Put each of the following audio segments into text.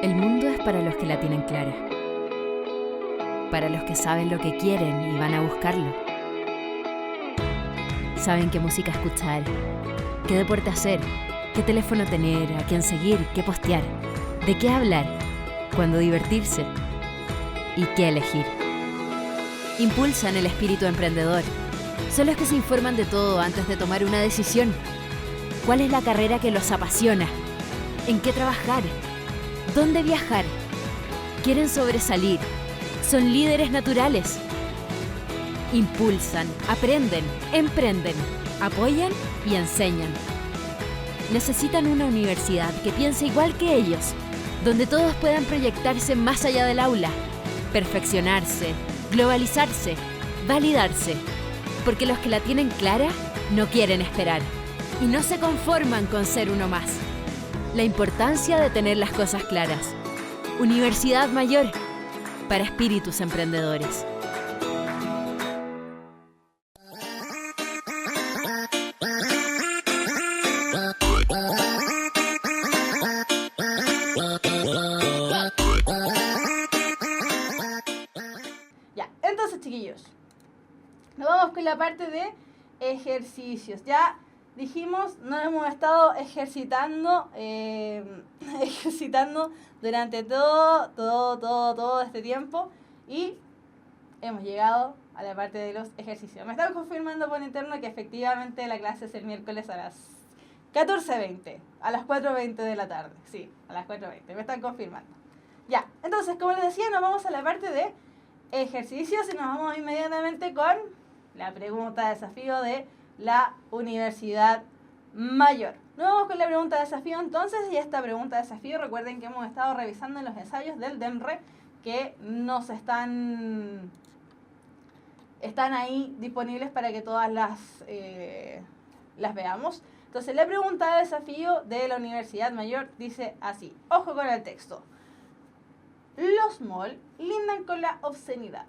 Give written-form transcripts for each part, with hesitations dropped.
El mundo es para los que la tienen clara, para los que saben lo que quieren y van a buscarlo. Saben qué música escuchar, qué deporte hacer, qué teléfono tener, a quién seguir, qué postear, de qué hablar, cuándo divertirse y qué elegir. Impulsan el espíritu emprendedor. Son los que se informan de todo antes de tomar una decisión. ¿Cuál es la carrera que los apasiona? ¿En qué trabajar? ¿Dónde viajar? Quieren sobresalir. Son líderes naturales. Impulsan, aprenden, emprenden, apoyan y enseñan. Necesitan una universidad que piense igual que ellos, donde todos puedan proyectarse más allá del aula, perfeccionarse, globalizarse, validarse, porque los que la tienen clara no quieren esperar y no se conforman con ser uno más. La importancia de tener las cosas claras. Universidad Mayor, para espíritus emprendedores. Ya, entonces chiquillos, nos vamos con la parte de ejercicios. Ya dijimos, nos hemos estado ejercitando durante todo este tiempo y hemos llegado a la parte de los ejercicios. Me están confirmando por interno que efectivamente la clase es el miércoles a las 14:20, a las 4:20 de la tarde. Sí, a las 4:20, me están confirmando. Ya, entonces, como les decía, nos vamos a la parte de ejercicios y nos vamos inmediatamente con la pregunta de desafío de la Universidad Mayor. Nos vamos con la pregunta de desafío entonces, y esta pregunta de desafío, recuerden que hemos estado revisando en los ensayos del DEMRE que nos están ahí disponibles para que todas las veamos. Entonces, la pregunta de desafío de la Universidad Mayor dice así, ojo con el texto. Los mall lindan con la obscenidad.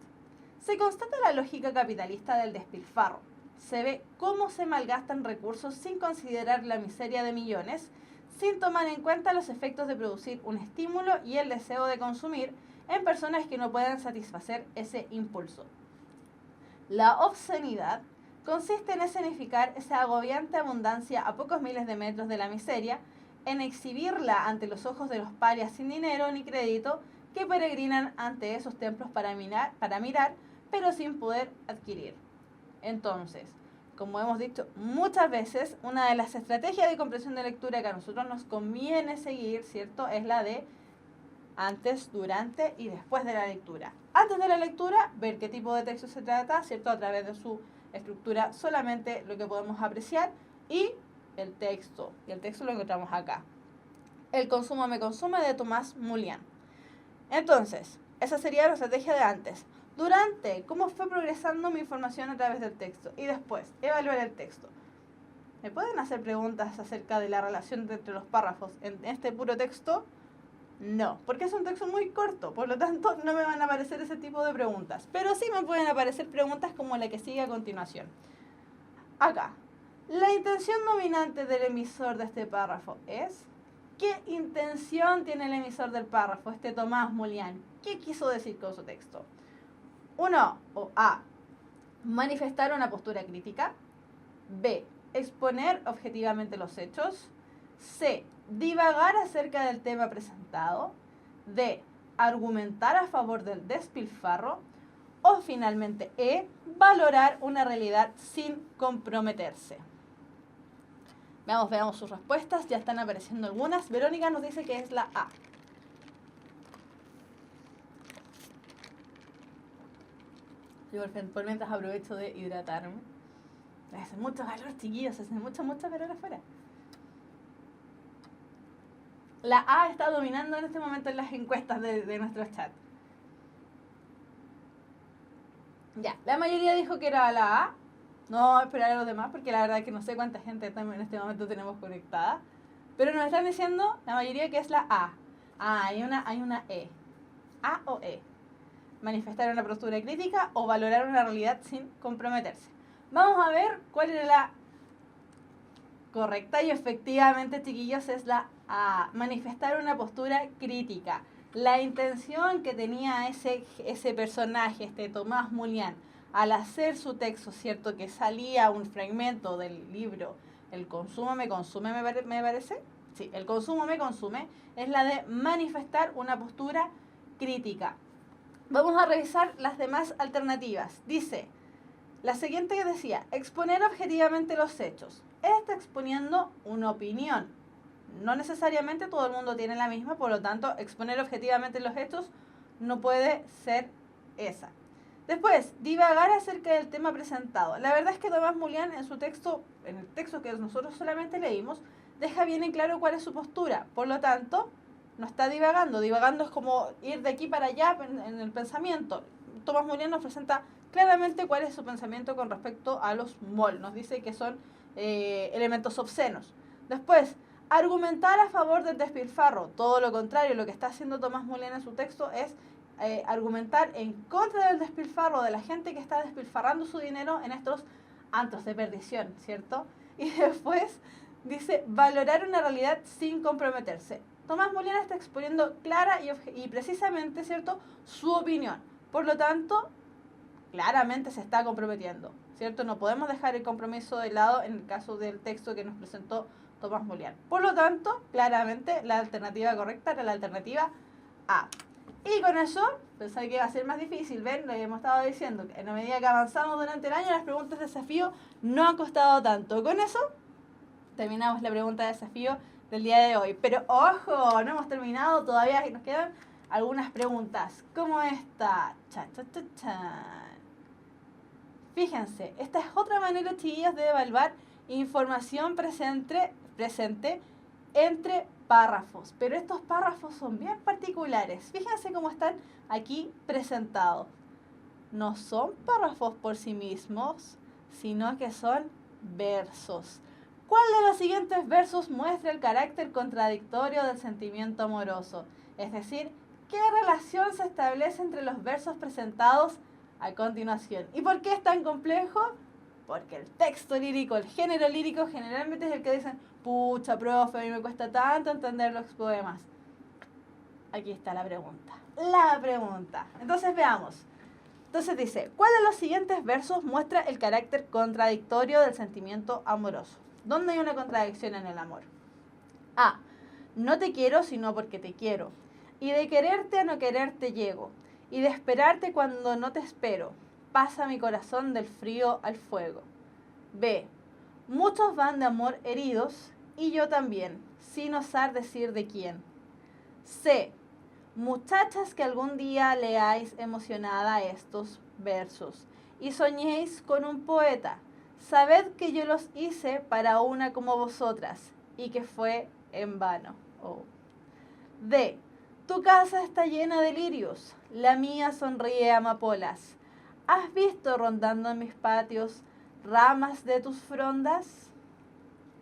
Se constata la lógica capitalista del despilfarro. Se ve cómo se malgastan recursos sin considerar la miseria de millones, sin tomar en cuenta los efectos de producir un estímulo y el deseo de consumir en personas que no pueden satisfacer ese impulso. La obscenidad consiste en escenificar esa agobiante abundancia a pocos miles de metros de la miseria, en exhibirla ante los ojos de los parias sin dinero ni crédito que peregrinan ante esos templos para mirar, pero sin poder adquirir. Entonces, como hemos dicho muchas veces, una de las estrategias de comprensión de lectura que a nosotros nos conviene seguir, ¿cierto?, es la de antes, durante y después de la lectura. Antes de la lectura, ver qué tipo de texto se trata, ¿cierto?, a través de su estructura, solamente lo que podemos apreciar, y el texto lo encontramos acá. El consumo me consume, de Tomás Mullian. Entonces, esa sería la estrategia de antes. Durante, cómo fue progresando mi información a través del texto. Y después, evaluar el texto. ¿Me pueden hacer preguntas acerca de la relación entre los párrafos en este puro texto? No, porque es un texto muy corto, por lo tanto no me van a aparecer ese tipo de preguntas. Pero sí me pueden aparecer preguntas como la que sigue a continuación. Acá, la intención dominante del emisor de este párrafo es... ¿Qué intención tiene el emisor del párrafo, este Tomás Mullian? ¿Qué quiso decir con su texto? 1. O A. Manifestar una postura crítica. B. Exponer objetivamente los hechos. C. Divagar acerca del tema presentado. D. Argumentar a favor del despilfarro. O finalmente E. Valorar una realidad sin comprometerse. Veamos sus respuestas, ya están apareciendo algunas. Verónica nos dice que es la A. Yo por mientras aprovecho de hidratarme. Hace mucho calor, chiquillos, hace mucho calor afuera. La A está dominando en este momento en las encuestas de nuestro chat. Ya, la mayoría dijo que era la A. No vamos a esperar a los demás porque la verdad es que no sé cuánta gente en este momento tenemos conectada. Pero nos están diciendo la mayoría que es la A. Ah, hay una E. A o E. Manifestar una postura crítica o valorar una realidad sin comprometerse. Vamos a ver cuál era la correcta y efectivamente, chiquillos, es la A, manifestar una postura crítica. La intención que tenía ese personaje, Tomás Julián, al hacer su texto, ¿cierto? Que salía un fragmento del libro El consumo me consume, me parece. Sí, el consumo me consume, es la de manifestar una postura crítica. Vamos a revisar las demás alternativas. Dice, la siguiente que decía, exponer objetivamente los hechos. Está exponiendo una opinión. No necesariamente todo el mundo tiene la misma, por lo tanto, exponer objetivamente los hechos no puede ser esa. Después, divagar acerca del tema presentado. La verdad es que Tomás Julián en su texto, en el texto que nosotros solamente leímos, deja bien en claro cuál es su postura. Por lo tanto, no está divagando. Divagando es como ir de aquí para allá en el pensamiento. Tomás Julián nos presenta claramente cuál es su pensamiento con respecto a los MOL. Nos dice que son elementos obscenos. Después, argumentar a favor del despilfarro. Todo lo contrario, lo que está haciendo Tomás Julián en su texto es argumentar en contra del despilfarro de la gente que está despilfarrando su dinero en estos antros de perdición, ¿cierto? Y después dice valorar una realidad sin comprometerse. Tomás Julián está exponiendo clara y precisamente, ¿cierto?, su opinión. Por lo tanto, claramente se está comprometiendo, ¿cierto? No podemos dejar el compromiso de lado en el caso del texto que nos presentó Tomás Julián. Por lo tanto, claramente la alternativa correcta era la alternativa A. Y con eso, pensé que iba a ser más difícil, ¿ven? Lo que hemos estado diciendo, que en la medida que avanzamos durante el año, las preguntas de desafío no han costado tanto. Con eso, terminamos la pregunta de desafío del día de hoy. Pero ojo, no hemos terminado, todavía nos quedan algunas preguntas, como esta. Fíjense, esta es otra manera, chiquillos, de evaluar información presente entre párrafos, pero estos párrafos son bien particulares. Fíjense cómo están aquí presentados. No son párrafos por sí mismos, sino que son versos. ¿Cuál de los siguientes versos muestra el carácter contradictorio del sentimiento amoroso? Es decir, ¿qué relación se establece entre los versos presentados a continuación? ¿Y por qué es tan complejo? Porque el texto lírico, el género lírico, generalmente es el que dicen, pucha, profe, a mí me cuesta tanto entender los poemas. Aquí está la pregunta. Entonces veamos. Entonces dice, ¿cuál de los siguientes versos muestra el carácter contradictorio del sentimiento amoroso? ¿Dónde hay una contradicción en el amor? A. No te quiero sino porque te quiero. Y de quererte a no quererte llego. Y de esperarte cuando no te espero. Pasa mi corazón del frío al fuego. B. Muchos van de amor heridos, y yo también, sin osar decir de quién. C. Muchachas que algún día leáis emocionada estos versos, y soñéis con un poeta, sabed que yo los hice para una como vosotras, y que fue en vano. Oh. D. Tu casa está llena de lirios, la mía sonríe amapolas. ¿Has visto rondando en mis patios ramas de tus frondas?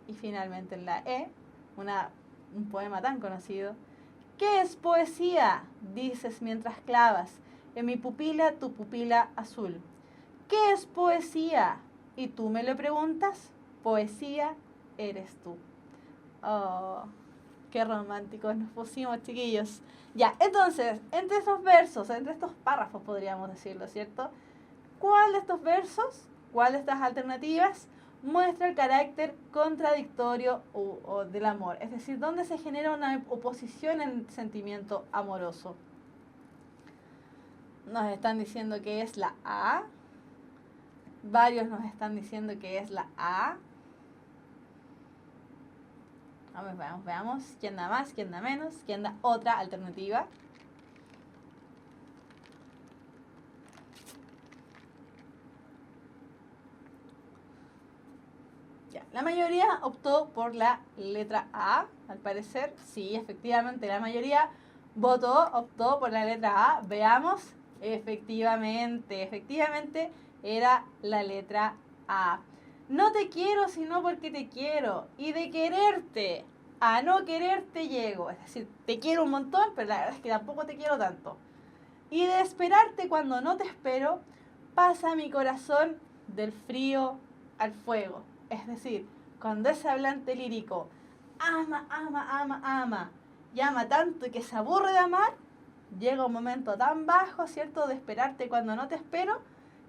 Y finalmente en la E, un poema tan conocido. ¿Qué es poesía? Dices mientras clavas en mi pupila tu pupila azul. ¿Qué es poesía? ¿Y tú me lo preguntas? Poesía eres tú. Oh, qué románticos nos pusimos, chiquillos. Ya, entonces, entre estos versos, entre estos párrafos podríamos decirlo, ¿cierto? ¿Cuál de estos versos, cuál de estas alternativas muestra el carácter contradictorio o del amor? Es decir, ¿dónde se genera una oposición en el sentimiento amoroso? Nos están diciendo que es la A. Varios nos están diciendo que es la A. Veamos. ¿Quién da más? ¿Quién da menos? ¿Quién da otra alternativa? La mayoría optó por la letra A, al parecer. Sí, efectivamente, la mayoría optó por la letra A. Veamos. Efectivamente era la letra A. No te quiero sino porque te quiero. Y de quererte a no quererte llego. Es decir, te quiero un montón, pero la verdad es que tampoco te quiero tanto. Y de esperarte cuando no te espero, pasa mi corazón del frío al fuego. Es decir, cuando ese hablante lírico ama, ama, ama, ama, y ama tanto que se aburre de amar, llega un momento tan bajo, ¿cierto?, de esperarte cuando no te espero,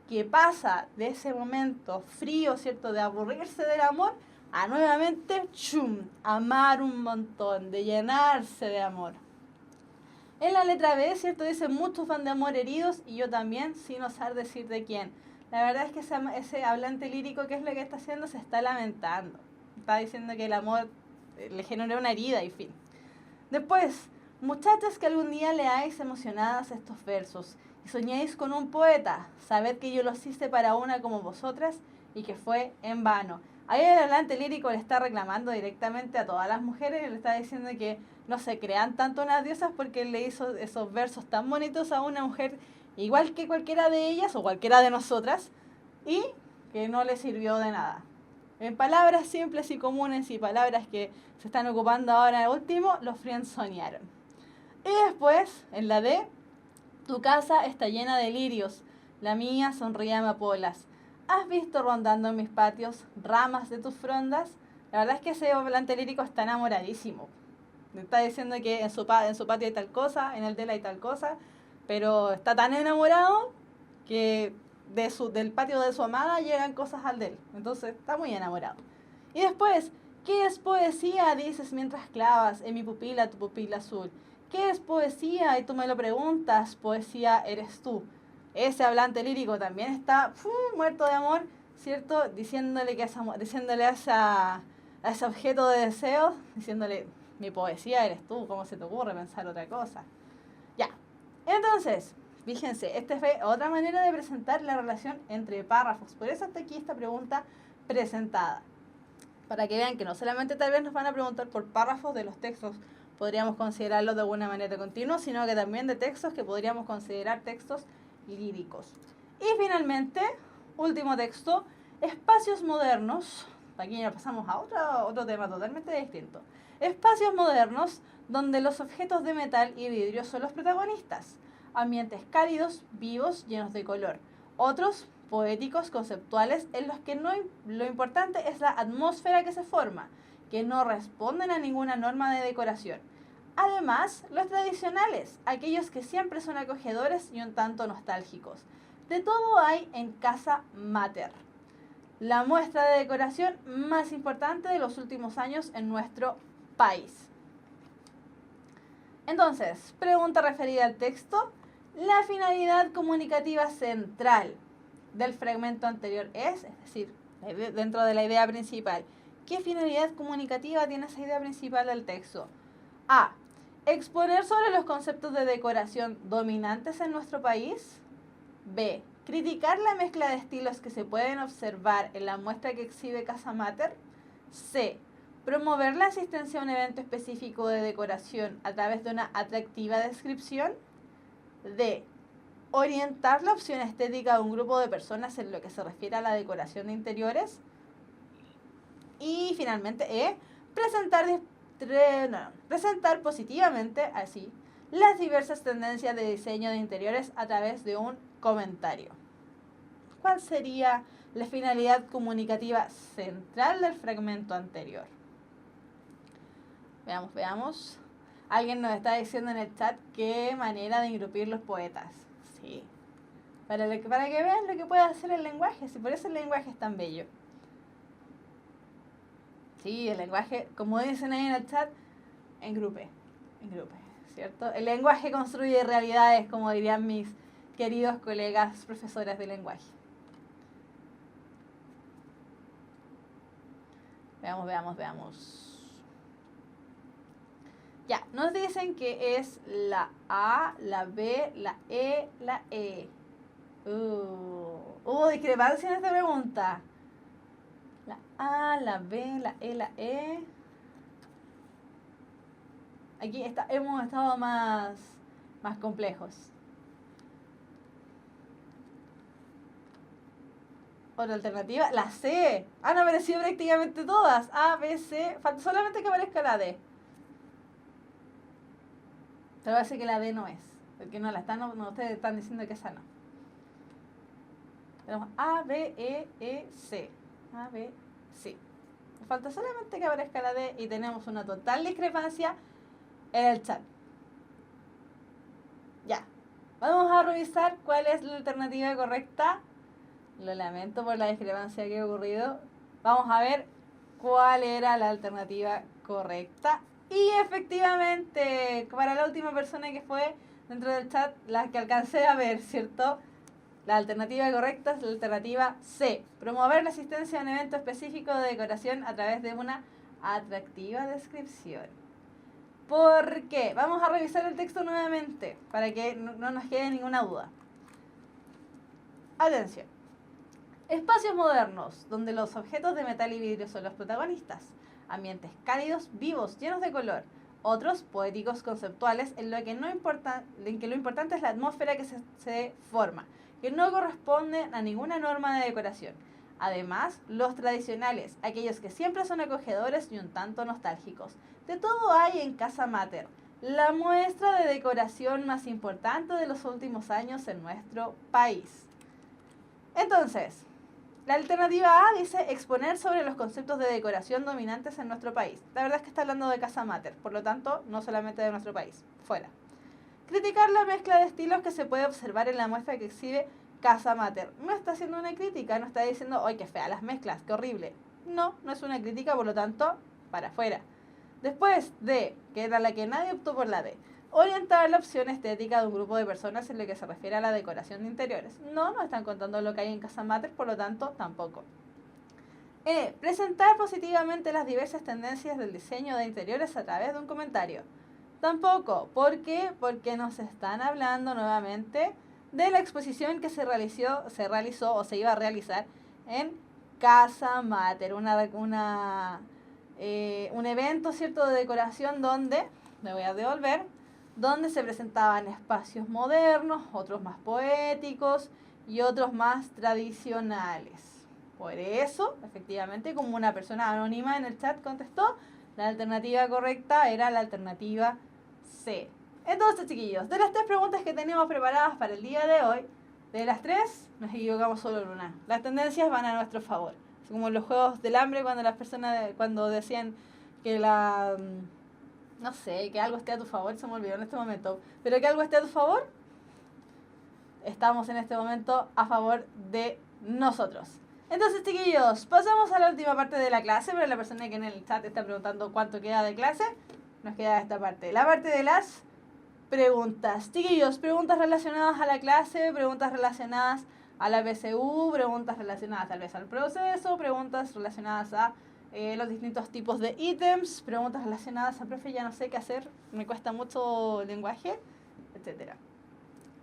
que pasa de ese momento frío, ¿cierto?, de aburrirse del amor, a nuevamente, ¡chum!, amar un montón, de llenarse de amor. En la letra B, ¿cierto?, dice, muchos van de amor heridos y yo también, sin osar decir de quién. La verdad es que ese hablante lírico, ¿qué es lo que está haciendo? Se está lamentando. Está diciendo que el amor le generó una herida y fin. Después, muchachas que algún día leáis emocionadas estos versos y soñéis con un poeta, sabed que yo los hice para una como vosotras y que fue en vano. Ahí el hablante lírico le está reclamando directamente a todas las mujeres y le está diciendo que no se crean tanto unas diosas porque él le hizo esos versos tan bonitos a una mujer igual que cualquiera de ellas o cualquiera de nosotras y que no le sirvió de nada. En palabras simples y comunes y palabras que se están ocupando ahora en último, los friendzonearon. Y después, en la D, tu casa está llena de lirios, la mía sonríe amapolas. ¿Has visto rondando en mis patios ramas de tus frondas? La verdad es que ese hablante lírico está enamoradísimo. Me está diciendo que en su patio hay tal cosa, en el de él hay tal cosa, pero está tan enamorado que del patio de su amada llegan cosas al de él. Entonces está muy enamorado. Y después, ¿qué es poesía? Dices mientras clavas en mi pupila tu pupila azul. ¿Qué es poesía? Y tú me lo preguntas, poesía eres tú. Ese hablante lírico también está muerto de amor, ¿cierto? Diciéndole a ese objeto de deseo, diciéndole, mi poesía eres tú, ¿cómo se te ocurre pensar otra cosa? Ya, entonces, fíjense, esta fue otra manera de presentar la relación entre párrafos. Por eso está aquí esta pregunta presentada. Para que vean que no solamente tal vez nos van a preguntar por párrafos de los textos, podríamos considerarlos de alguna manera continua, sino que también de textos que podríamos considerar textos líricos. Y finalmente, último texto, espacios modernos. Aquí ya pasamos a otro tema totalmente distinto. Espacios modernos donde los objetos de metal y vidrio son los protagonistas. Ambientes cálidos, vivos, llenos de color. Otros poéticos, conceptuales, en los que lo importante es la atmósfera que se forma, que no responden a ninguna norma de decoración. Además, los tradicionales, aquellos que siempre son acogedores y un tanto nostálgicos. De todo hay en Casa Mater, la muestra de decoración más importante de los últimos años en nuestro país. Entonces, pregunta referida al texto. La finalidad comunicativa central del fragmento anterior es decir, dentro de la idea principal. ¿Qué finalidad comunicativa tiene esa idea principal del texto? A. Exponer sobre los conceptos de decoración dominantes en nuestro país. B. Criticar la mezcla de estilos que se pueden observar en la muestra que exhibe Casa Mater. C. Promover la asistencia a un evento específico de decoración a través de una atractiva descripción. D. Orientar la opción estética de un grupo de personas en lo que se refiere a la decoración de interiores. Y finalmente E. Presentar positivamente, así, las diversas tendencias de diseño de interiores a través de un comentario. ¿Cuál sería la finalidad comunicativa central del fragmento anterior? Veamos. Alguien nos está diciendo en el chat qué manera de engrupir los poetas. Sí. Para que vean lo que puede hacer el lenguaje. Si por eso el lenguaje es tan bello. Sí, el lenguaje, como dicen ahí en el chat, engrupe, ¿cierto? El lenguaje construye realidades, como dirían mis queridos colegas profesores de lenguaje. Veamos. Ya, nos dicen que es la A, la B, la E, la E. Hubo discrepancia en esta pregunta. La A, la B, la E, la E. Aquí hemos estado más complejos. Otra alternativa, la C. Han aparecido prácticamente todas. A, B, C. Falta solamente que aparezca la D. Pero parece que la D no es. Porque ustedes están diciendo que esa no. Tenemos A, B, E, C. A, B, C. Falta solamente que aparezca la D y tenemos una total discrepancia en el chat. Ya. Vamos a revisar cuál es la alternativa correcta. Lo lamento por la discrepancia que ha ocurrido. Vamos a ver cuál era la alternativa correcta. Y efectivamente, para la última persona que fue dentro del chat, la que alcancé a ver, ¿cierto? La alternativa correcta es la alternativa C. Promover la asistencia a un evento específico de decoración a través de una atractiva descripción. ¿Por qué? Vamos a revisar el texto nuevamente para que no nos quede ninguna duda. Atención. Espacios modernos, donde los objetos de metal y vidrio son los protagonistas. Ambientes cálidos, vivos, llenos de color. Otros, poéticos, conceptuales, en que lo importante es la atmósfera que se forma, que no corresponden a ninguna norma de decoración. Además, los tradicionales, aquellos que siempre son acogedores y un tanto nostálgicos. De todo hay en Casa Mater, la muestra de decoración más importante de los últimos años en nuestro país. Entonces, la alternativa A dice exponer sobre los conceptos de decoración dominantes en nuestro país. La verdad es que está hablando de Casa Mater, por lo tanto, no solamente de nuestro país. Fuera. Criticar la mezcla de estilos que se puede observar en la muestra que exhibe Casa Mater. No está haciendo una crítica, no está diciendo, ¡ay, qué fea las mezclas, qué horrible! No, no es una crítica, por lo tanto, para afuera. Después D, que era la que nadie optó por la D. Orientar la opción estética de un grupo de personas en lo que se refiere a la decoración de interiores. No, no están contando lo que hay en Casa Mater, por lo tanto, tampoco. E. Presentar positivamente las diversas tendencias del diseño de interiores a través de un comentario. Tampoco. ¿Por qué? Porque nos están hablando nuevamente de la exposición que se realizó o se iba a realizar en Casa Mater. Un evento, ¿cierto?, de decoración donde, me voy a devolver, donde se presentaban espacios modernos, otros más poéticos y otros más tradicionales. Por eso, efectivamente, como una persona anónima en el chat contestó, la alternativa correcta era la alternativa C. Entonces, chiquillos, de las 3 preguntas que tenemos preparadas para el día de hoy, de las 3, nos equivocamos solo en una. Las tendencias van a nuestro favor. Es como los juegos del hambre cuando las personas, cuando decían que no sé, que algo esté a tu favor, se me olvidó en este momento, pero que algo esté a tu favor, estamos en este momento a favor de nosotros. Entonces, chiquillos, pasamos a la última parte de la clase. Para la persona que en el chat está preguntando cuánto queda de clase, nos queda esta parte, la parte de las preguntas. Chiquillos, preguntas relacionadas a la clase, preguntas relacionadas a la PSU, preguntas relacionadas tal vez al proceso, preguntas relacionadas a los distintos tipos de ítems, preguntas relacionadas a profe, ya no sé qué hacer, me cuesta mucho el lenguaje, etc.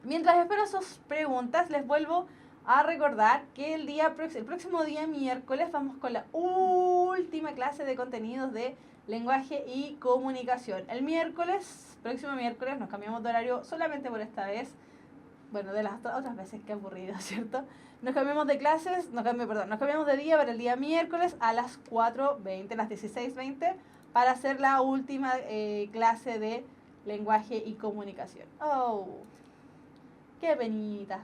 Mientras espero sus preguntas, les vuelvo a recordar que el próximo día miércoles vamos con la última clase de contenidos de lenguaje y comunicación. El próximo miércoles, nos cambiamos de horario solamente por esta vez. Bueno, de las otras veces que ha ocurrido, ¿cierto? Nos cambiamos de clases, nos cambiamos de día para el día miércoles a las 4:20, las 16:20, para hacer la última clase de lenguaje y comunicación. ¡Oh! ¡Qué penita!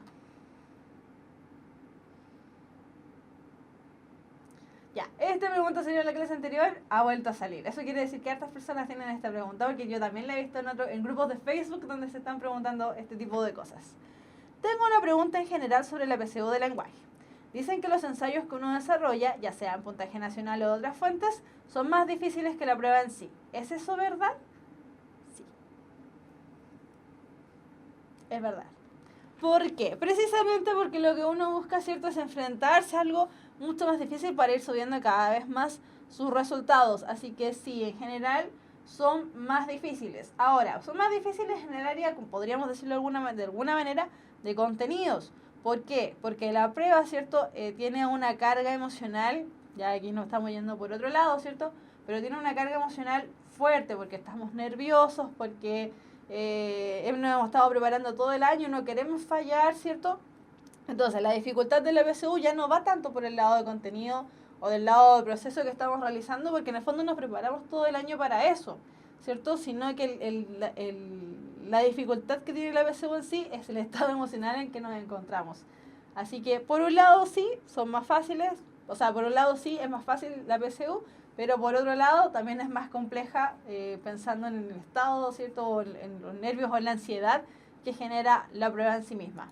Ya, esta pregunta salió en la clase anterior, ha vuelto a salir. Eso quiere decir que hartas personas tienen esta pregunta, porque yo también la he visto en grupos de Facebook donde se están preguntando este tipo de cosas. Tengo una pregunta en general sobre la PSU de lenguaje. Dicen que los ensayos que uno desarrolla, ya sean puntaje nacional o de otras fuentes, son más difíciles que la prueba en sí. ¿Es eso verdad? Sí. Es verdad. ¿Por qué? Precisamente porque lo que uno busca, ¿cierto?, es enfrentarse a algo mucho más difícil para ir subiendo cada vez más sus resultados. Así que sí, en general son más difíciles. Ahora, son más difíciles en el área, podríamos decirlo de alguna manera, de contenidos. ¿Por qué? Porque la prueba, ¿cierto?, tiene una carga emocional, ya aquí nos estamos yendo por otro lado, ¿cierto?, pero tiene una carga emocional fuerte porque estamos nerviosos, porque nos hemos estado preparando todo el año, no queremos fallar, ¿cierto? Entonces, la dificultad de la PSU ya no va tanto por el lado de contenido o del lado del proceso que estamos realizando, porque en el fondo nos preparamos todo el año para eso, ¿cierto? Sino que la dificultad que tiene la PSU en sí es el estado emocional en que nos encontramos. Así que, por un lado sí, son más fáciles, o sea, por un lado sí es más fácil la PSU, pero por otro lado también es más compleja pensando en el estado, ¿cierto? O en los nervios o en la ansiedad que genera la prueba en sí misma.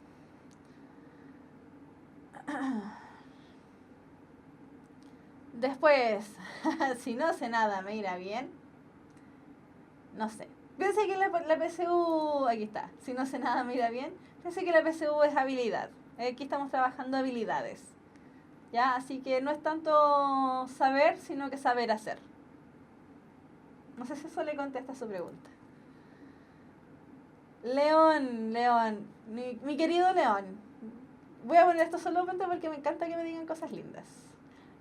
Después, si no sé nada, ¿me irá bien? No sé. Pensé que la PSU, aquí está, si no sé nada, me irá bien. Pensé que la PSU es habilidad. Aquí estamos trabajando habilidades. ¿Ya? Así que no es tanto saber, sino que saber hacer. No sé si eso le contesta a su pregunta. León, mi querido León. Voy a poner esto solamente porque me encanta que me digan cosas lindas.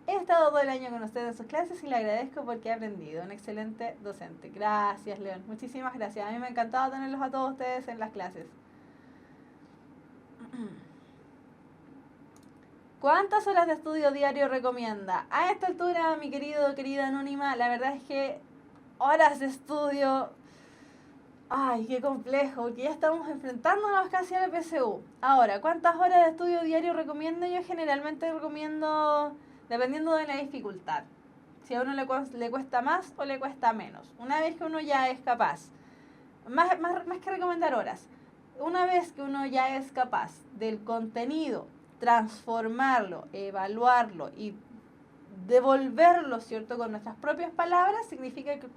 He estado todo el año con ustedes en sus clases y le agradezco porque he aprendido. Un excelente docente. Gracias, León. Muchísimas gracias. A mí me ha encantado tenerlos a todos ustedes en las clases. ¿Cuántas horas de estudio diario recomienda? A esta altura, mi querida anónima, la verdad es que horas de estudio... Ay, qué complejo, porque ya estamos enfrentándonos casi a la PSU. Ahora, ¿cuántas horas de estudio diario recomiendo? Yo generalmente recomiendo, dependiendo de la dificultad. Si a uno le cuesta más o le cuesta menos. Una vez que uno ya es capaz, más que recomendar horas, una vez que uno ya es capaz del contenido, transformarlo, evaluarlo y devolverlo, ¿cierto? Con nuestras propias palabras, significa que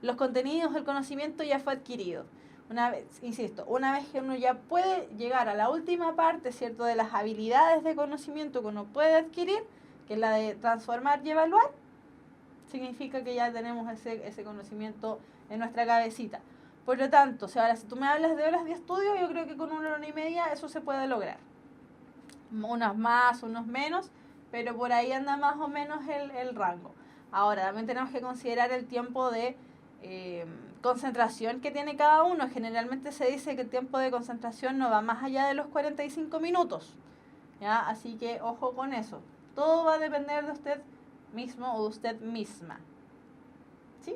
los contenidos, el conocimiento ya fue adquirido. Una vez, insisto, una vez que uno ya puede llegar a la última parte, ¿cierto? De las habilidades de conocimiento que uno puede adquirir, que es la de transformar y evaluar, significa que ya tenemos ese conocimiento en nuestra cabecita. Por lo tanto, ahora si tú me hablas de horas de estudio, yo creo que con 1 hora y media eso se puede lograr. Unos más, unos menos, pero por ahí anda más o menos el rango. Ahora, también tenemos que considerar el tiempo de concentración que tiene cada uno. Generalmente se dice que el tiempo de concentración no va más allá de los 45 minutos. ¿Ya? Así que ojo con eso. Todo va a depender de usted mismo o de usted misma. ¿Sí?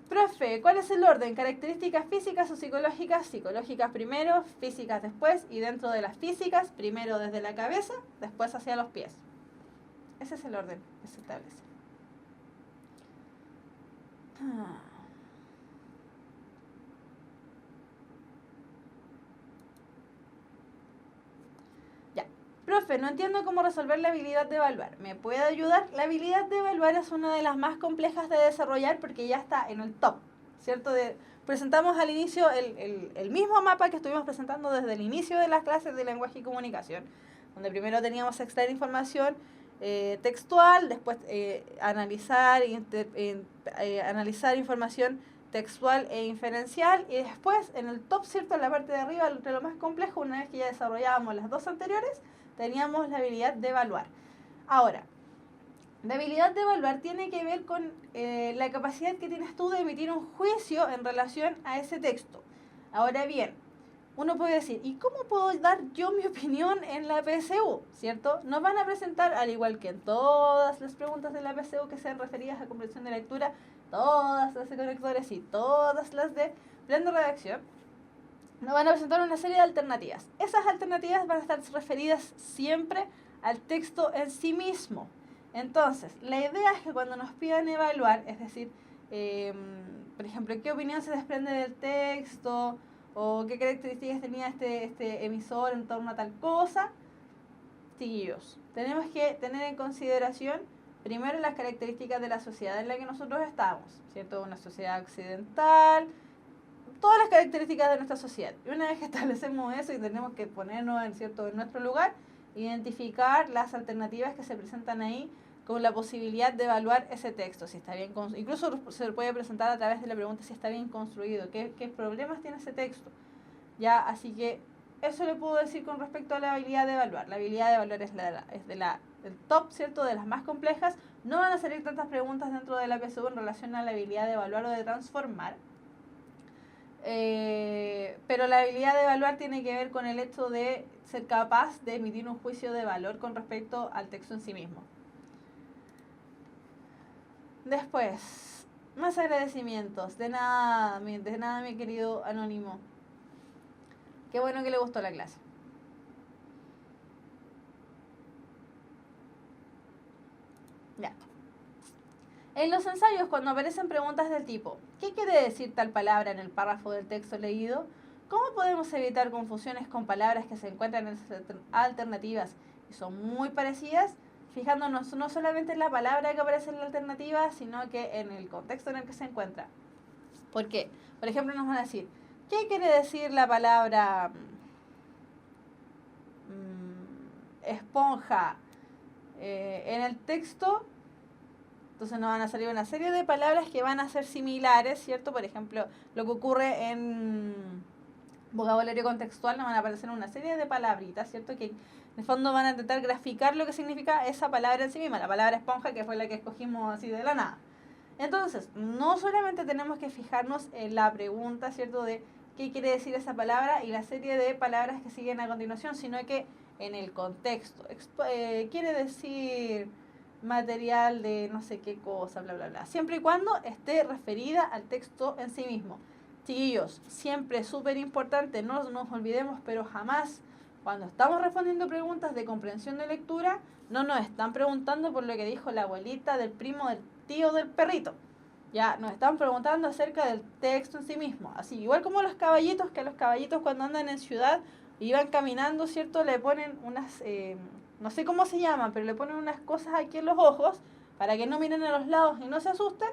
Profe, ¿cuál es el orden? ¿Características físicas o psicológicas? Psicológicas primero, físicas después, y dentro de las físicas, primero desde la cabeza, después hacia los pies. Ese es el orden que se establece. Ya. Profe, no entiendo cómo resolver la habilidad de evaluar. ¿Me puede ayudar? La habilidad de evaluar es una de las más complejas de desarrollar porque ya está en el top, ¿cierto? Presentamos al inicio el mismo mapa que estuvimos presentando desde el inicio de las clases de lenguaje y comunicación, donde primero teníamos que extraer información textual, después analizar información textual e inferencial, y después en el top, ¿cierto? En la parte de arriba, entre lo más complejo, una vez que ya desarrollábamos las dos anteriores, teníamos la habilidad de evaluar. Ahora, la habilidad de evaluar tiene que ver con la capacidad que tienes tú de emitir un juicio en relación a ese texto. Ahora bien, uno puede decir, ¿y cómo puedo dar yo mi opinión en la PSU? ¿Cierto? Nos van a presentar, al igual que en todas las preguntas de la PSU que sean referidas a comprensión de lectura, todas las de conectores y todas las de plan de redacción, nos van a presentar una serie de alternativas. Esas alternativas van a estar referidas siempre al texto en sí mismo. Entonces, la idea es que cuando nos pidan evaluar, es decir, por ejemplo, qué opinión se desprende del texto, o qué características tenía este emisor en torno a tal cosa, chiquillos, tenemos que tener en consideración primero las características de la sociedad en la que nosotros estamos, ¿cierto? Una sociedad occidental, todas las características de nuestra sociedad. Y una vez que establecemos eso y tenemos que ponernos en nuestro lugar, identificar las alternativas que se presentan ahí con la posibilidad de evaluar ese texto, si está bien incluso se puede presentar a través de la pregunta si está bien construido, qué problemas tiene ese texto. Ya, así que eso le puedo decir con respecto a la habilidad de evaluar. La habilidad de evaluar es del top, ¿cierto? De las más complejas. No van a salir tantas preguntas dentro de la PSU en relación a la habilidad de evaluar o de transformar. Pero la habilidad de evaluar tiene que ver con el hecho de ser capaz de emitir un juicio de valor con respecto al texto en sí mismo. Después, más agradecimientos. De nada, mi querido anónimo. Qué bueno que le gustó la clase. En los ensayos, cuando aparecen preguntas del tipo, ¿qué quiere decir tal palabra en el párrafo del texto leído? ¿Cómo podemos evitar confusiones con palabras que se encuentran en esas alternativas y son muy parecidas? Fijándonos no solamente en la palabra que aparece en la alternativa, sino que en el contexto en el que se encuentra. ¿Por qué? Por ejemplo, nos van a decir, ¿qué quiere decir la palabra esponja en el texto? Entonces nos van a salir una serie de palabras que van a ser similares, ¿cierto? Por ejemplo, lo que ocurre en vocabulario contextual, nos van a aparecer una serie de palabritas, ¿cierto? Que en el fondo van a intentar graficar lo que significa esa palabra en sí misma, la palabra esponja, que fue la que escogimos así de la nada. Entonces, no solamente tenemos que fijarnos en la pregunta, ¿cierto? De qué quiere decir esa palabra y la serie de palabras que siguen a continuación, sino que en el contexto. Quiere decir material de no sé qué cosa, bla, bla, bla. Siempre y cuando esté referida al texto en sí mismo. Chiquillos, siempre es súper importante, no nos olvidemos, pero jamás, cuando estamos respondiendo preguntas de comprensión de lectura, no nos están preguntando por lo que dijo la abuelita, del primo, del tío, del perrito. Ya, nos están preguntando acerca del texto en sí mismo. Así, igual como los caballitos, que a los caballitos cuando andan en ciudad y van caminando, ¿cierto? Le ponen unas... no sé cómo se llaman, pero le ponen unas cosas aquí en los ojos para que no miren a los lados y no se asusten.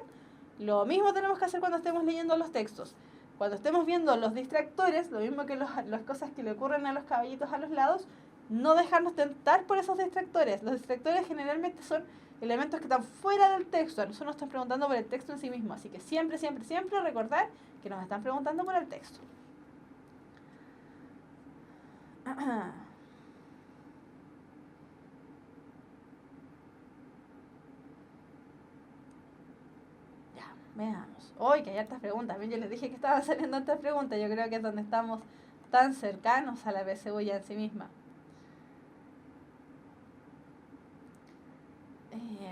Lo mismo tenemos que hacer cuando estemos leyendo los textos. Cuando estemos viendo los distractores, lo mismo que las cosas que le ocurren a los caballitos a los lados, no dejarnos tentar por esos distractores. Los distractores generalmente son elementos que están fuera del texto. A nosotros nos están preguntando por el texto en sí mismo. Así que siempre, siempre, siempre recordar que nos están preguntando por el texto. Veamos. Hoy que hay hartas preguntas. Bien, yo les dije que estaban saliendo estas preguntas. Yo creo que es donde estamos tan cercanos a la PSU ya en sí misma.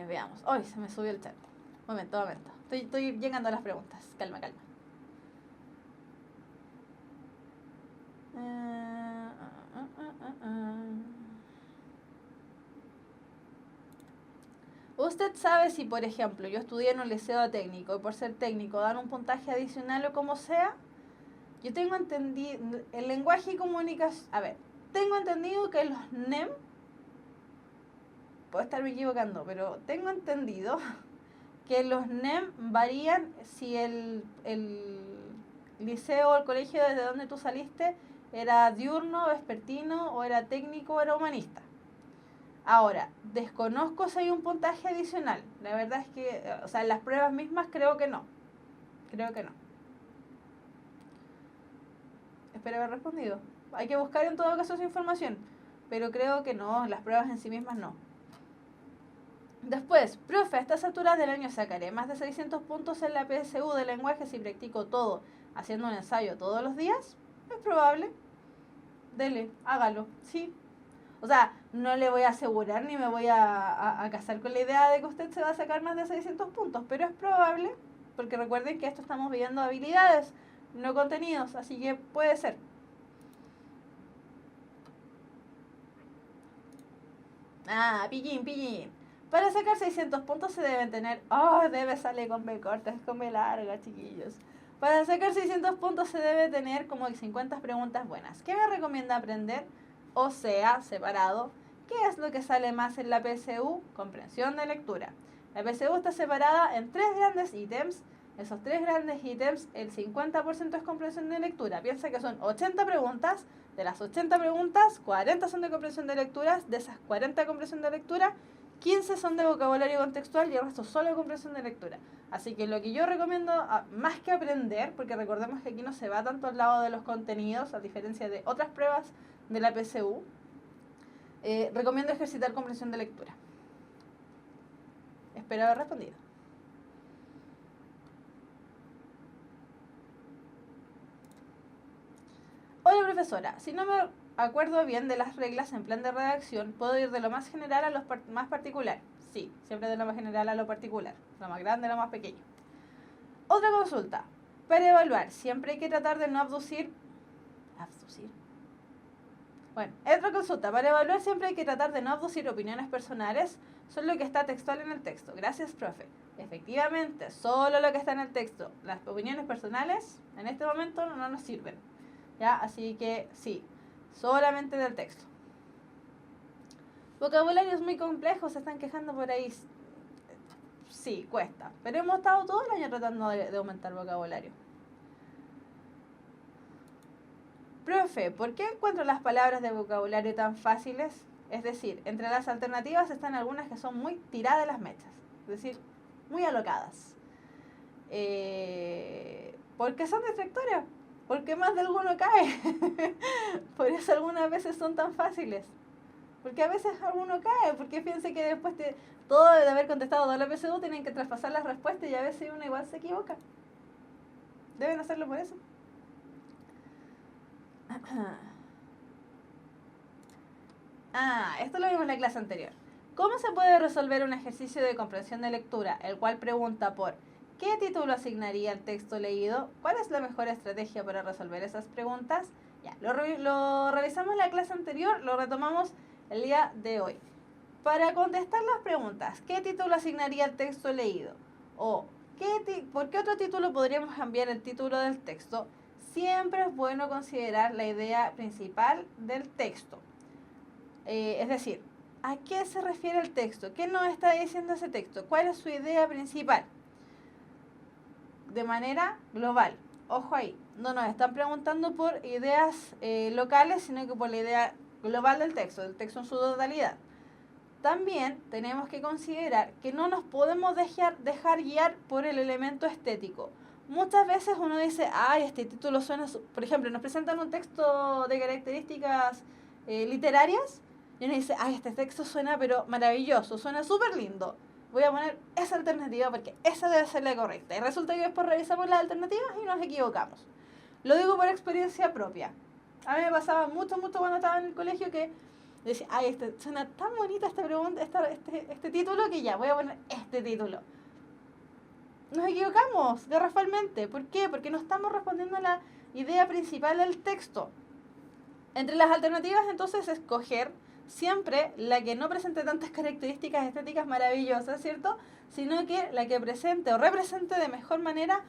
Veamos. Hoy se me subió el chat. Momento. Estoy llegando a las preguntas. Calma. ¿Usted sabe si, por ejemplo, yo estudié en un liceo técnico y por ser técnico dan un puntaje adicional o como sea? Yo tengo entendido, el lenguaje y comunicación, tengo entendido que los NEM, puedo estarme equivocando, pero tengo entendido que los NEM varían si el liceo o el colegio desde donde tú saliste era diurno, vespertino, o era técnico o era humanista. Ahora, desconozco si hay un puntaje adicional. La verdad es que, en las pruebas mismas creo que no. Espero haber respondido. Hay que buscar en todo caso esa información, pero creo que no, las pruebas en sí mismas no. Después, profe, a estas alturas del año sacaré más de 600 puntos en la PSU de lenguaje si practico todo, haciendo un ensayo todos los días. Es probable. Dele, hágalo, sí. No le voy a asegurar ni me voy a casar con la idea de que usted se va a sacar más de 600 puntos, pero es probable, porque recuerden que esto estamos viendo habilidades, no contenidos, así que puede ser. Pillín. Para sacar 600 puntos se deben tener... debe salir con B corta, es con B larga, chiquillos. Para sacar 600 puntos se debe tener como 50 preguntas buenas. ¿Qué me recomienda aprender? O sea, separado, ¿qué es lo que sale más en la PSU? Comprensión de lectura. La PSU está separada en 3 grandes ítems. Esos 3 grandes ítems, el 50% es comprensión de lectura. Piensa que son 80 preguntas. De las 80 preguntas, 40 son de comprensión de lecturas. De esas 40 de comprensión de lectura, 15 son de vocabulario contextual y el resto solo de comprensión de lectura. Así que lo que yo recomiendo, más que aprender, porque recordemos que aquí no se va tanto al lado de los contenidos, a diferencia de otras pruebas de la PSU, recomiendo ejercitar comprensión de lectura. Espero haber respondido. Hola profesora, si no me acuerdo bien de las reglas en plan de redacción, ¿puedo ir de lo más general a lo más particular? Sí, siempre de lo más general a lo particular, lo más grande a lo más pequeño. Otra consulta, para evaluar, siempre hay que tratar de no abducir. Bueno, otra consulta, para evaluar siempre hay que tratar de no abducir opiniones personales, solo lo que está textual en el texto. Gracias, profe. Efectivamente, solo lo que está en el texto. Las opiniones personales en este momento no nos sirven. ¿Ya? Así que sí, solamente del texto. Vocabularios muy complejos, se están quejando por ahí. Sí, cuesta. Pero hemos estado todo el año tratando de aumentar vocabulario. Profe, ¿por qué encuentro las palabras de vocabulario tan fáciles? Es decir, entre las alternativas están algunas que son muy tiradas de las mechas. Es decir, muy alocadas. Porque son distractorias. Porque más de alguno cae. Por eso algunas veces son tan fáciles. Porque a veces alguno cae. Porque piensa que después todo de haber contestado toda la PSU tienen que traspasar las respuestas y a veces uno igual se equivoca. Deben hacerlo por eso. Esto lo vimos en la clase anterior. ¿Cómo se puede resolver un ejercicio de comprensión de lectura, el cual pregunta por qué título asignaría el texto leído? ¿Cuál es la mejor estrategia para resolver esas preguntas? Ya, lo revisamos en la clase anterior, lo retomamos el día de hoy. Para contestar las preguntas, ¿qué título asignaría el texto leído? O ¿por qué otro título podríamos cambiar el título del texto? Siempre es bueno considerar la idea principal del texto. Es decir, ¿a qué se refiere el texto? ¿Qué nos está diciendo ese texto? ¿Cuál es su idea principal? De manera global. Ojo ahí, no nos están preguntando por ideas locales, sino que por la idea global del texto en su totalidad. También tenemos que considerar que no nos podemos dejar guiar por el elemento estético. Muchas veces uno dice, este título suena... Por ejemplo, nos presentan un texto de características literarias y uno dice, este texto suena pero maravilloso, suena súper lindo. Voy a poner esa alternativa porque esa debe ser la correcta. Y resulta que después revisamos las alternativas y nos equivocamos. Lo digo por experiencia propia. A mí me pasaba mucho cuando estaba en el colegio que decía, suena tan bonita esta pregunta, este título que ya, voy a poner este título. Nos equivocamos garrafalmente. ¿Por qué? Porque no estamos respondiendo a la idea principal del texto. Entre las alternativas, entonces, escoger siempre la que no presente tantas características estéticas maravillosas, ¿cierto? Sino que la que presente o represente de mejor manera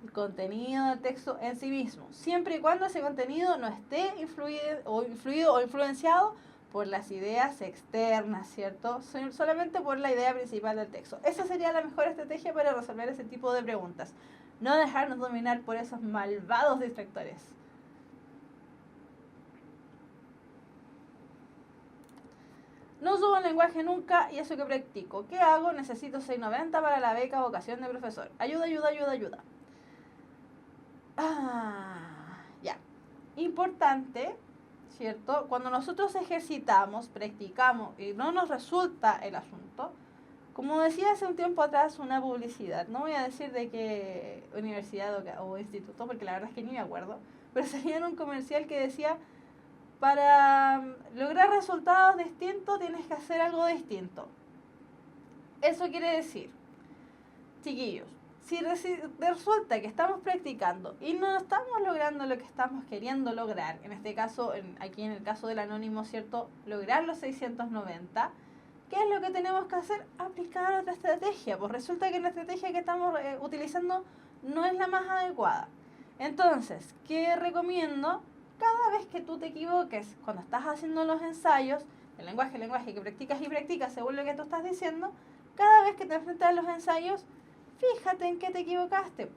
el contenido del texto en sí mismo. Siempre y cuando ese contenido no esté influido o influenciado por las ideas externas, ¿cierto? Solamente por la idea principal del texto. Esa sería la mejor estrategia para resolver ese tipo de preguntas. No dejarnos dominar por esos malvados distractores. No subo el lenguaje nunca y eso que practico. ¿Qué hago? Necesito 690 para la beca vocación de profesor. Ayuda. Ya. Importante, ¿cierto? Cuando nosotros ejercitamos, practicamos y no nos resulta el asunto, como decía hace un tiempo atrás una publicidad, no voy a decir de qué universidad o instituto, porque la verdad es que ni me acuerdo, pero salía en un comercial que decía, para lograr resultados distintos tienes que hacer algo distinto. Eso quiere decir, chiquillos, si resulta que estamos practicando y no estamos logrando lo que estamos queriendo lograr, en este caso, aquí en el caso del anónimo, ¿cierto? Lograr los 690, ¿qué es lo que tenemos que hacer? Aplicar otra estrategia. Pues resulta que la estrategia que estamos utilizando no es la más adecuada. Entonces, ¿qué recomiendo? Cada vez que tú te equivoques, cuando estás haciendo los ensayos, el lenguaje que practicas según lo que tú estás diciendo, cada vez que te enfrentas a los ensayos, fíjate en qué te equivocaste.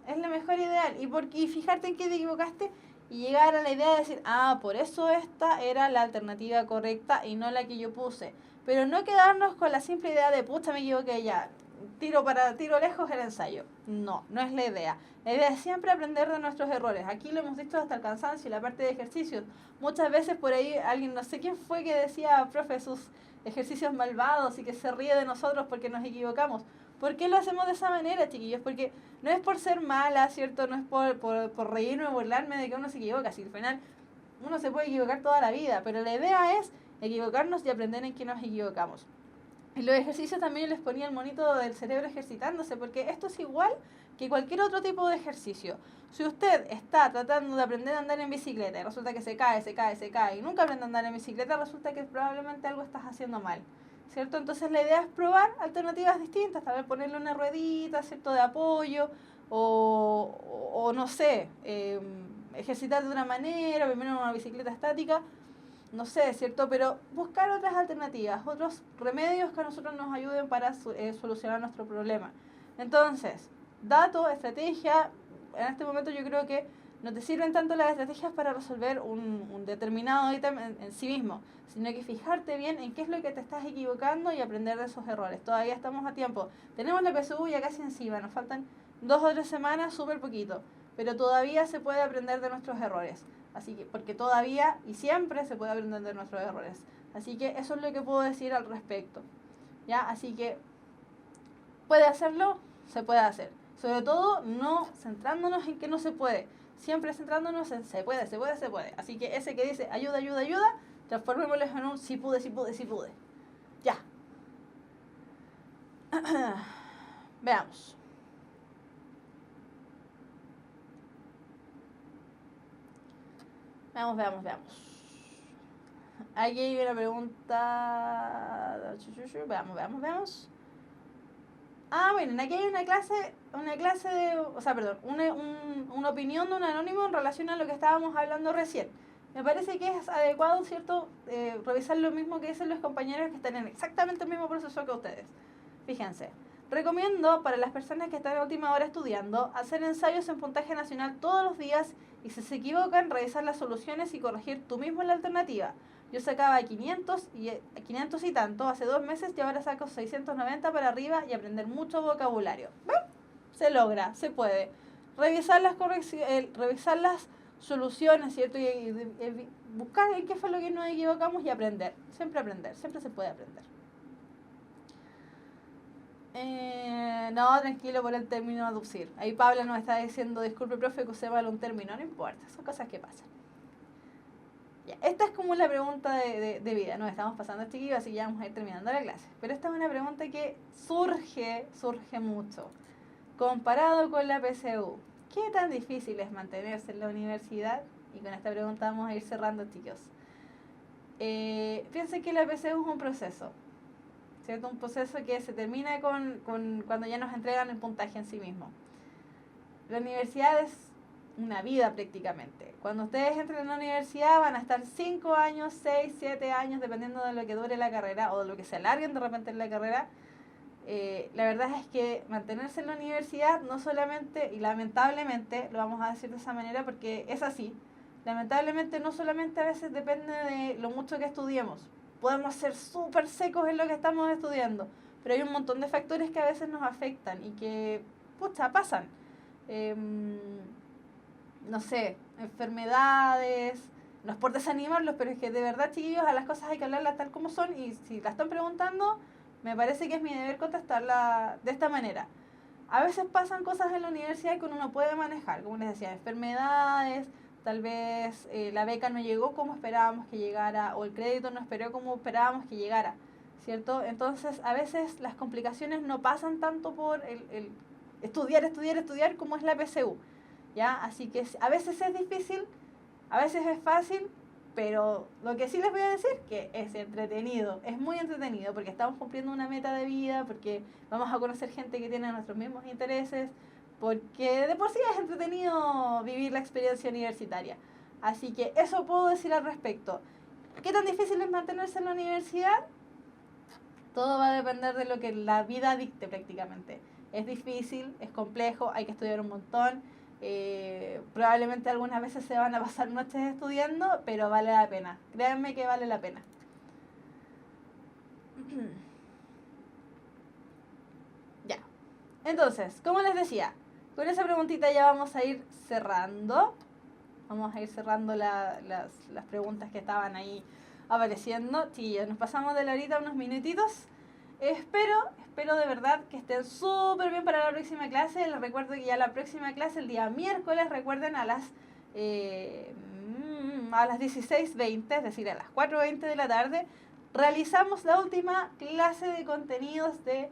Es la mejor ideal. Y fijarte en qué te equivocaste y llegar a la idea de decir, por eso esta era la alternativa correcta y no la que yo puse. Pero no quedarnos con la simple idea de, pucha, me equivoqué ya, tiro lejos el ensayo. No es la idea. La idea es siempre aprender de nuestros errores. Aquí lo hemos visto hasta el cansancio y la parte de ejercicios. Muchas veces por ahí alguien, no sé quién fue que decía, profe, sus ejercicios malvados y que se ríe de nosotros porque nos equivocamos. ¿Por qué lo hacemos de esa manera, chiquillos? Porque no es por ser mala, ¿cierto? No es por reírme o burlarme de que uno se equivoca. Si al final uno se puede equivocar toda la vida, pero la idea es equivocarnos y aprender en qué nos equivocamos. En los ejercicios también les ponía el monito del cerebro ejercitándose, porque esto es igual que cualquier otro tipo de ejercicio. Si usted está tratando de aprender a andar en bicicleta y resulta que se cae y nunca aprende a andar en bicicleta, resulta que probablemente algo estás haciendo mal. ¿cierto? Entonces la idea es probar alternativas distintas, tal vez ponerle una ruedita, ¿cierto?, de apoyo, o no sé, ejercitar de una manera, primero en una bicicleta estática, no sé, ¿cierto? Pero buscar otras alternativas, otros remedios que a nosotros nos ayuden para solucionar nuestro problema. Entonces, dato, estrategia, en este momento yo creo que no te sirven tanto las estrategias para resolver un determinado ítem en sí mismo, sino que fijarte bien en qué es lo que te estás equivocando y aprender de esos errores. Todavía estamos a tiempo. Tenemos la PSU ya casi encima, nos faltan 2 o 3 semanas, súper poquito, pero todavía se puede aprender de nuestros errores. Así que, porque todavía y siempre se puede aprender de nuestros errores. Así que eso es lo que puedo decir al respecto. ¿Ya? Así que, ¿puede hacerlo? Se puede hacer. Sobre todo, no centrándonos en que no se puede. Siempre centrándonos en se puede, se puede, se puede. Así que ese que dice ayuda, ayuda, ayuda, transformémoslo en un sí pude, sí pude, sí pude. Ya. Veamos. Veamos. Aquí hay una pregunta. Veamos. Ah, miren, aquí hay una clase de, o sea, perdón, una opinión de un anónimo en relación a lo que estábamos hablando recién. Me parece que es adecuado, ¿cierto?, revisar lo mismo que dicen los compañeros que están en exactamente el mismo proceso que ustedes. Fíjense. Recomiendo para las personas que están a última hora estudiando hacer ensayos en puntaje nacional todos los días y si se equivocan, revisar las soluciones y corregir tú mismo la alternativa. Yo sacaba 500 y tanto hace 2 meses y ahora saco 690 para arriba y aprender mucho vocabulario. ¿Ven? Se logra, se puede. Revisar las soluciones, ¿cierto? Y buscar en qué fue lo que nos equivocamos y aprender. Siempre se puede aprender. No, tranquilo por el término aducir. Ahí Pablo nos está diciendo, disculpe profe que usé mal un término, no importa, son cosas que pasan. Ya, esta es como la pregunta de vida, nos estamos pasando chiquillos, así que ya vamos a ir terminando la clase. Pero esta es una pregunta que surge mucho. Comparado con la PSU, ¿qué tan difícil es mantenerse en la universidad? Y con esta pregunta vamos a ir cerrando, chicos. Piensen que la PSU es un proceso, ¿cierto? Un proceso que se termina cuando ya nos entregan el puntaje en sí mismo. La universidad es una vida prácticamente. Cuando ustedes entren en la universidad van a estar 5 años, 6, 7 años, dependiendo de lo que dure la carrera o de lo que se alarguen de repente en la carrera. La verdad es que mantenerse en la universidad no solamente, y lamentablemente, lo vamos a decir de esa manera porque es así, lamentablemente no solamente a veces depende de lo mucho que estudiemos. Podemos ser súper secos en lo que estamos estudiando, pero hay un montón de factores que a veces nos afectan y que, pucha, pasan. No sé, enfermedades, no es por desanimarlos, pero es que de verdad, chiquillos, a las cosas hay que hablarlas tal como son y si la están preguntando, me parece que es mi deber contestarla de esta manera. A veces pasan cosas en la universidad que uno no puede manejar, como les decía, enfermedades, tal vez la beca no llegó como esperábamos que llegara o el crédito no esperó como esperábamos que llegara, ¿cierto? Entonces, a veces las complicaciones no pasan tanto por el estudiar como es la PSU, ¿ya? Así que a veces es difícil, a veces es fácil, pero lo que sí les voy a decir que es entretenido, es muy entretenido porque estamos cumpliendo una meta de vida, porque vamos a conocer gente que tiene nuestros mismos intereses, porque de por sí es entretenido vivir la experiencia universitaria. Así que eso puedo decir al respecto. ¿Qué tan difícil es mantenerse en la universidad? Todo va a depender de lo que la vida dicte prácticamente. Es difícil, es complejo, hay que estudiar un montón. Probablemente algunas veces se van a pasar noches estudiando, pero vale la pena. Créanme que vale la pena. Ya. Entonces, como les decía, con esa preguntita ya vamos a ir cerrando. Vamos a ir cerrando las preguntas que estaban ahí apareciendo. Chillos, nos pasamos de la horita unos minutitos. Espero de verdad que estén súper bien para la próxima clase. Les recuerdo que ya la próxima clase, el día miércoles, recuerden a las 16:20, es decir, a las 4:20 de la tarde, realizamos la última clase de contenidos de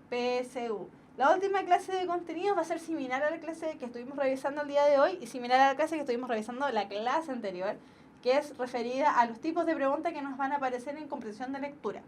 PSU. La última clase de contenidos va a ser similar a la clase que estuvimos revisando el día de hoy y similar a la clase que estuvimos revisando la clase anterior, que es referida a los tipos de preguntas que nos van a aparecer en comprensión de lectura.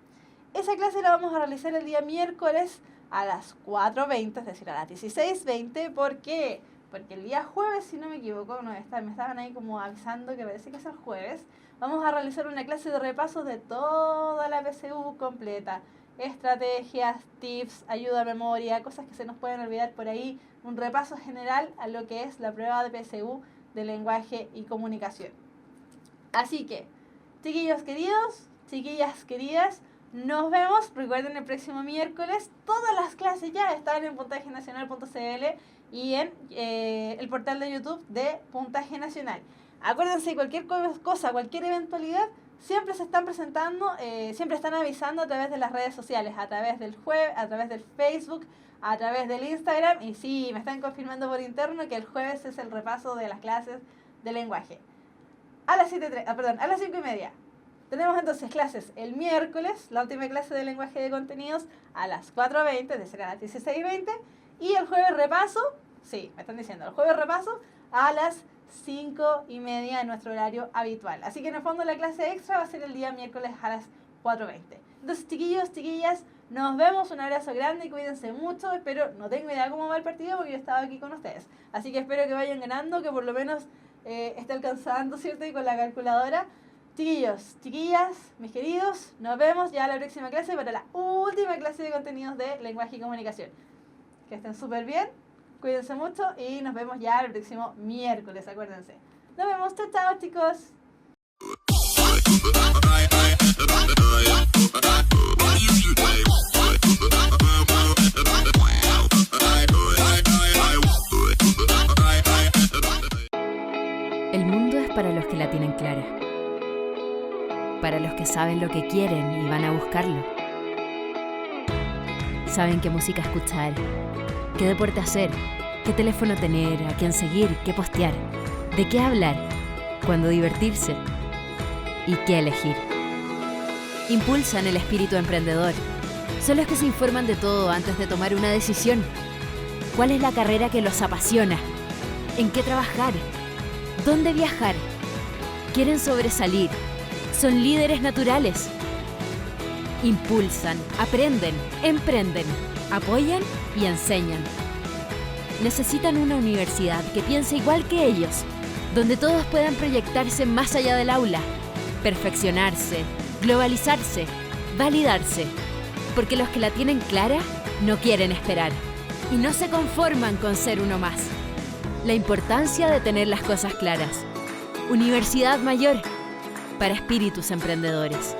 esa clase la vamos a realizar el día miércoles a las 4:20, es decir, a las 16:20. ¿Por qué? Porque el día jueves, si no me equivoco, me estaban ahí como avisando que parece que es el jueves, vamos a realizar una clase de repasos de toda la PSU completa. Estrategias, tips, ayuda a memoria, cosas que se nos pueden olvidar por ahí. Un repaso general a lo que es la prueba de PSU de lenguaje y comunicación. Así que, chiquillos queridos, chiquillas queridas, nos vemos. Recuerden, el próximo miércoles todas las clases ya están en puntajenacional.cl y en el portal de YouTube de Puntaje Nacional. Acuérdense, cualquier cosa, cualquier eventualidad, siempre se están presentando, siempre están avisando a través de las redes sociales, a través del jueves, a través del Facebook, a través del Instagram. Y sí, me están confirmando por interno que el jueves es el repaso de las clases de lenguaje. A las 5:30. Tenemos entonces clases el miércoles, la última clase de lenguaje de contenidos a las 4:20, de ser a las 16:20. Y el jueves repaso, sí, me están diciendo, el jueves repaso a las 5:30 en nuestro horario habitual. Así que en el fondo la clase extra va a ser el día miércoles a las 4:20. Entonces, chiquillos, chiquillas, nos vemos, un abrazo grande y cuídense mucho. No tengo idea cómo va el partido porque yo estaba aquí con ustedes. Así que espero que vayan ganando, que por lo menos esté alcanzando, ¿cierto? Y con la calculadora. Chiquillos, chiquillas, mis queridos, nos vemos ya en la próxima clase para la última clase de contenidos de lenguaje y comunicación. Que estén súper bien, cuídense mucho y nos vemos ya el próximo miércoles, acuérdense. Nos vemos, chao, chao, chicos. El mundo es para los que la tienen clara, para los que saben lo que quieren y van a buscarlo. Saben qué música escuchar, qué deporte hacer, qué teléfono tener, a quién seguir, qué postear, de qué hablar, cuándo divertirse y qué elegir. Impulsan el espíritu emprendedor. Son los que se informan de todo antes de tomar una decisión. ¿Cuál es la carrera que los apasiona? ¿En qué trabajar? ¿Dónde viajar? Quieren sobresalir. Son líderes naturales. Impulsan, aprenden, emprenden, apoyan y enseñan. Necesitan una universidad que piense igual que ellos, donde todos puedan proyectarse más allá del aula, perfeccionarse, globalizarse, validarse, porque los que la tienen clara no quieren esperar y no se conforman con ser uno más. La importancia de tener las cosas claras. Universidad Mayor, para espíritus emprendedores.